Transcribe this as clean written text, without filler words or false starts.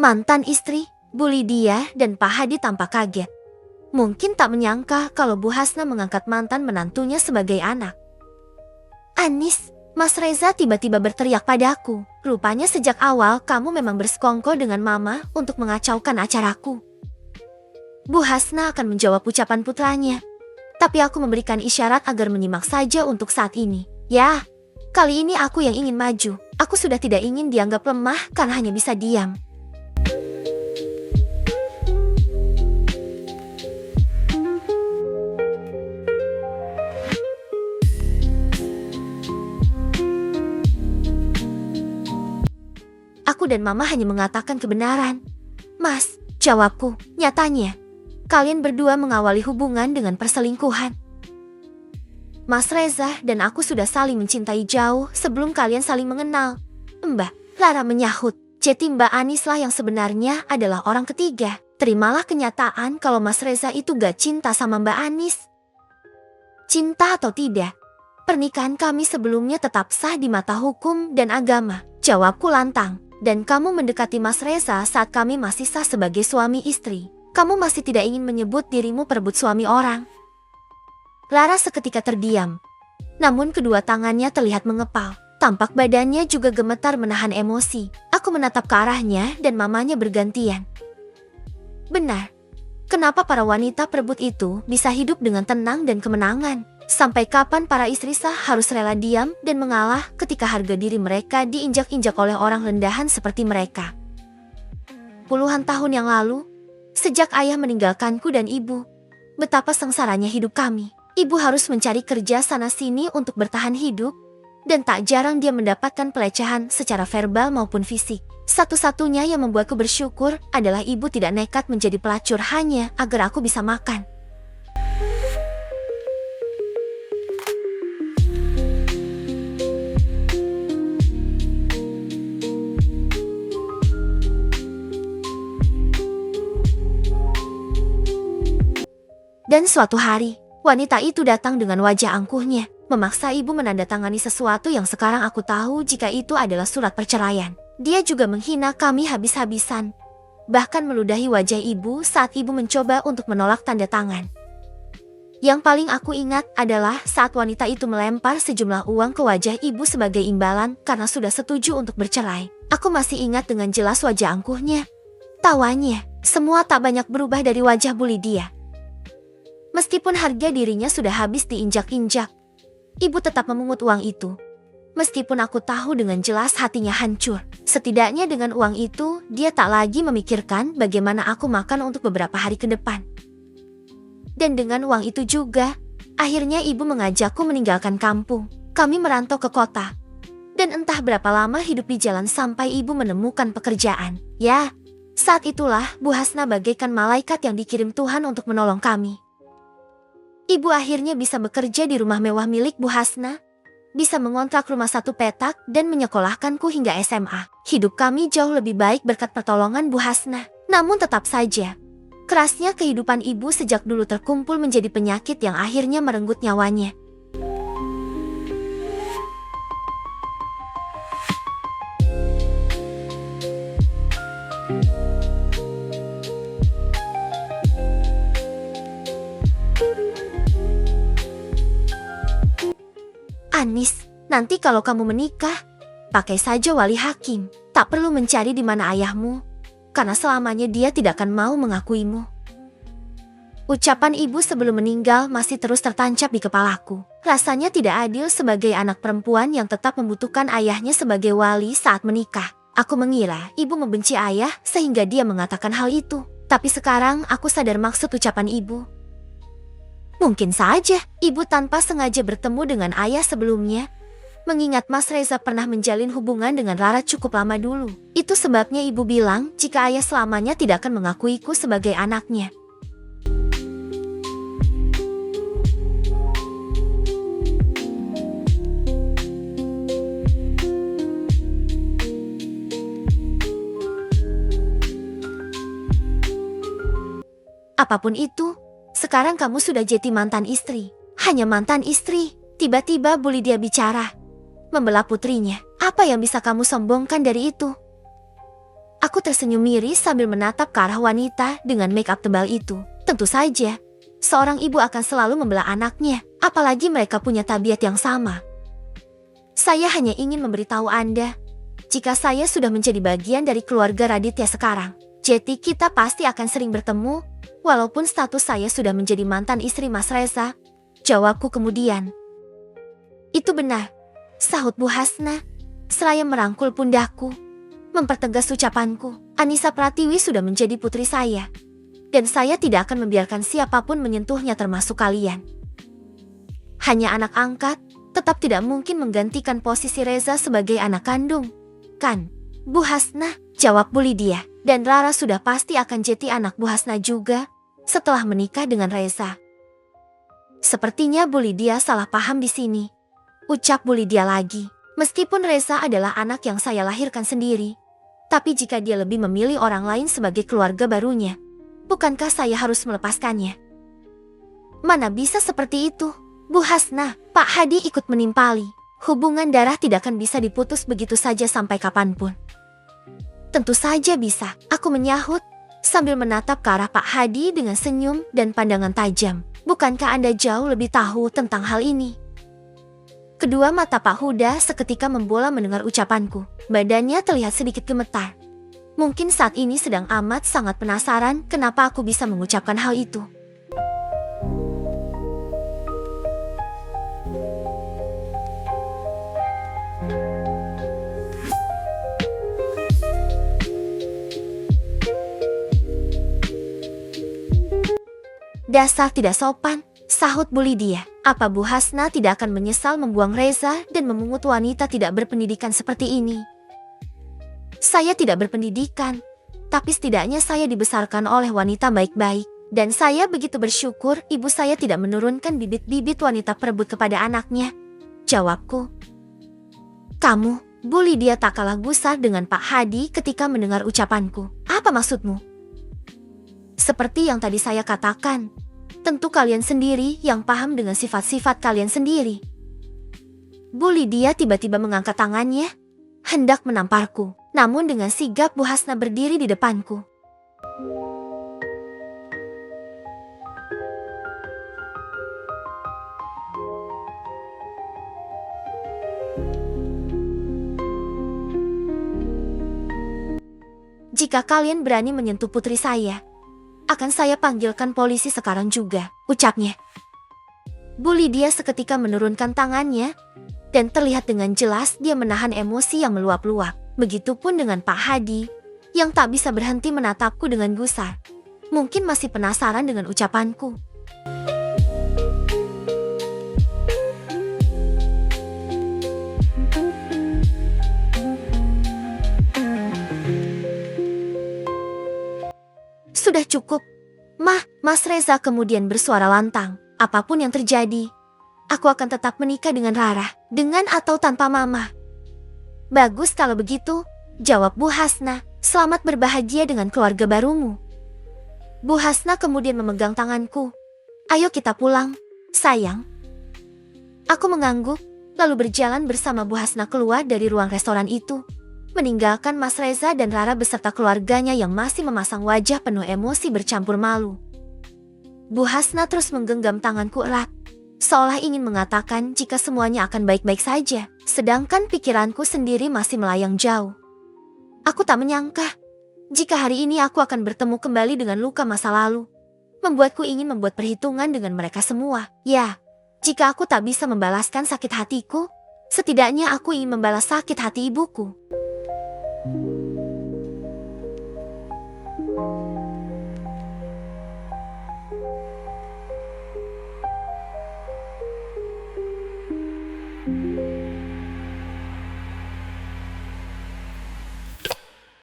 Mantan istri, Bu Lydia dan Pak Hadi tampak kaget. Mungkin tak menyangka kalau Bu Hasna mengangkat mantan menantunya sebagai anak. Anis, Mas Reza tiba-tiba berteriak padaku. Rupanya sejak awal kamu memang bersekongkol dengan Mama untuk mengacaukan acaraku. Bu Hasna akan menjawab ucapan putranya. Tapi aku memberikan isyarat agar menyimak saja untuk saat ini. Ya, kali ini aku yang ingin maju. Aku sudah tidak ingin dianggap lemah karena hanya bisa diam. Aku dan Mama hanya mengatakan kebenaran. Mas, jawabku, nyatanya, kalian berdua mengawali hubungan dengan perselingkuhan. Mas Reza dan aku sudah saling mencintai jauh sebelum kalian saling mengenal. Mbak, Lara menyahut, jadi Mbak Anis lah yang sebenarnya adalah orang ketiga. Terimalah kenyataan kalau Mas Reza itu gak cinta sama Mbak Anis. Cinta atau tidak, pernikahan kami sebelumnya tetap sah di mata hukum dan agama. Jawabku lantang. Dan kamu mendekati Mas Reza saat kami masih sah sebagai suami istri. Kamu masih tidak ingin menyebut dirimu perebut suami orang. Lara seketika terdiam. Namun kedua tangannya terlihat mengepal. Tampak badannya juga gemetar menahan emosi. Aku menatap ke arahnya dan mamanya bergantian. Benar. Kenapa para wanita perebut itu bisa hidup dengan tenang dan kemenangan? Sampai kapan para istri sah harus rela diam dan mengalah ketika harga diri mereka diinjak-injak oleh orang rendahan seperti mereka? Puluhan tahun yang lalu, sejak ayah meninggalkanku dan ibu, betapa sengsaranya hidup kami. Ibu harus mencari kerja sana-sini untuk bertahan hidup, dan tak jarang dia mendapatkan pelecehan secara verbal maupun fisik. Satu-satunya yang membuatku bersyukur adalah ibu tidak nekat menjadi pelacur hanya agar aku bisa makan. Dan suatu hari, wanita itu datang dengan wajah angkuhnya, memaksa ibu menandatangani sesuatu yang sekarang aku tahu jika itu adalah surat perceraian. Dia juga menghina kami habis-habisan, bahkan meludahi wajah ibu saat ibu mencoba untuk menolak tanda tangan. Yang paling aku ingat adalah saat wanita itu melempar sejumlah uang ke wajah ibu sebagai imbalan karena sudah setuju untuk bercerai. Aku masih ingat dengan jelas wajah angkuhnya. Tawanya, semua tak banyak berubah dari wajah Bu Lydia. Meskipun harga dirinya sudah habis diinjak-injak, ibu tetap memungut uang itu. Meskipun aku tahu dengan jelas hatinya hancur. Setidaknya dengan uang itu, dia tak lagi memikirkan bagaimana aku makan untuk beberapa hari ke depan. Dan dengan uang itu juga, akhirnya ibu mengajakku meninggalkan kampung. Kami merantau ke kota. Dan entah berapa lama hidup di jalan sampai ibu menemukan pekerjaan. Ya, saat itulah Bu Hasna bagaikan malaikat yang dikirim Tuhan untuk menolong kami. Ibu akhirnya bisa bekerja di rumah mewah milik Bu Hasna, bisa mengontrak rumah 1 petak dan menyekolahkanku hingga SMA. Hidup kami jauh lebih baik berkat pertolongan Bu Hasna. Namun tetap saja, kerasnya kehidupan ibu sejak dulu terkumpul menjadi penyakit yang akhirnya merenggut nyawanya. Anis, nanti kalau kamu menikah, pakai saja wali hakim. Tak perlu mencari di mana ayahmu, karena selamanya dia tidak akan mau mengakuimu. Ucapan ibu sebelum meninggal masih terus tertancap di kepalaku. Rasanya tidak adil sebagai anak perempuan yang tetap membutuhkan ayahnya sebagai wali saat menikah. Aku mengira ibu membenci ayah sehingga dia mengatakan hal itu. Tapi sekarang aku sadar maksud ucapan ibu. Mungkin saja ibu tanpa sengaja bertemu dengan ayah sebelumnya, mengingat Mas Reza pernah menjalin hubungan dengan Lara cukup lama dulu. Itu sebabnya ibu bilang jika ayah selamanya tidak akan mengakuiku sebagai anaknya. Apapun itu, sekarang kamu sudah jadi mantan istri. Hanya mantan istri. Tiba-tiba Bu Lydia bicara, membelah putrinya. Apa yang bisa kamu sombongkan dari itu? Aku tersenyum miris sambil menatap ke arah wanita dengan make up tebal itu. Tentu saja, seorang ibu akan selalu membela anaknya, apalagi mereka punya tabiat yang sama. Saya hanya ingin memberitahu Anda, jika saya sudah menjadi bagian dari keluarga Raditya sekarang, jadi kita pasti akan sering bertemu, walaupun status saya sudah menjadi mantan istri Mas Reza, jawabku kemudian. Itu benar, sahut Bu Hasna, seraya merangkul pundakku. Mempertegas ucapanku, Anissa Pratiwi sudah menjadi putri saya. Dan saya tidak akan membiarkan siapapun menyentuhnya termasuk kalian. Hanya anak angkat, tetap tidak mungkin menggantikan posisi Reza sebagai anak kandung. Kan, Bu Hasna, jawab Bu Lydia. Dan Rara sudah pasti akan jadi anak Bu Hasna juga setelah menikah dengan Reza. Sepertinya Bu Lydia salah paham di sini. Ucap Bu Lydia lagi. Meskipun Reza adalah anak yang saya lahirkan sendiri, tapi jika dia lebih memilih orang lain sebagai keluarga barunya, bukankah saya harus melepaskannya? Mana bisa seperti itu, Bu Hasna, Pak Hadi ikut menimpali. Hubungan darah tidak akan bisa diputus begitu saja sampai kapanpun. Tentu saja bisa, aku menyahut, sambil menatap ke arah Pak Hadi dengan senyum dan pandangan tajam. Bukankah Anda jauh lebih tahu tentang hal ini? Kedua mata Pak Huda seketika membola mendengar ucapanku. Badannya terlihat sedikit gemetar. Mungkin saat ini sedang amat sangat penasaran kenapa aku bisa mengucapkan hal itu. Dasar tidak sopan, sahut Bu Lydia. Apa Bu Hasna tidak akan menyesal membuang Reza dan memungut wanita tidak berpendidikan seperti ini? Saya tidak berpendidikan, tapi setidaknya saya dibesarkan oleh wanita baik-baik. Dan saya begitu bersyukur ibu saya tidak menurunkan bibit-bibit wanita perebut kepada anaknya. Jawabku. Kamu, Bu Lydia tak kalah gusar dengan Pak Hadi ketika mendengar ucapanku. Apa maksudmu? Seperti yang tadi saya katakan, tentu kalian sendiri yang paham dengan sifat-sifat kalian sendiri. Bu Lydia tiba-tiba mengangkat tangannya, hendak menamparku. Namun dengan sigap Bu Hasna berdiri di depanku. Jika kalian berani menyentuh putri saya, akan saya panggilkan polisi sekarang juga, ucapnya. Bu Lydia seketika menurunkan tangannya, dan terlihat dengan jelas dia menahan emosi yang meluap-luap. Begitupun dengan Pak Hadi, yang tak bisa berhenti menatapku dengan gusar. Mungkin masih penasaran dengan ucapanku. Sudah cukup. Mas Reza kemudian bersuara lantang. Apapun yang terjadi, aku akan tetap menikah dengan Rara, dengan atau tanpa mama. Bagus kalau begitu, jawab Bu Hasna. Selamat berbahagia dengan keluarga barumu. Bu Hasna kemudian memegang tanganku. Ayo kita pulang, sayang. Aku mengangguk, lalu berjalan bersama Bu Hasna keluar dari ruang restoran itu, meninggalkan Mas Reza dan Rara beserta keluarganya yang masih memasang wajah penuh emosi bercampur malu. Bu Hasna terus menggenggam tanganku erat, seolah ingin mengatakan jika semuanya akan baik-baik saja, sedangkan pikiranku sendiri masih melayang jauh. Aku tak menyangka, jika hari ini aku akan bertemu kembali dengan luka masa lalu, membuatku ingin membuat perhitungan dengan mereka semua. Ya, jika aku tak bisa membalaskan sakit hatiku, setidaknya aku ingin membalas sakit hati ibuku.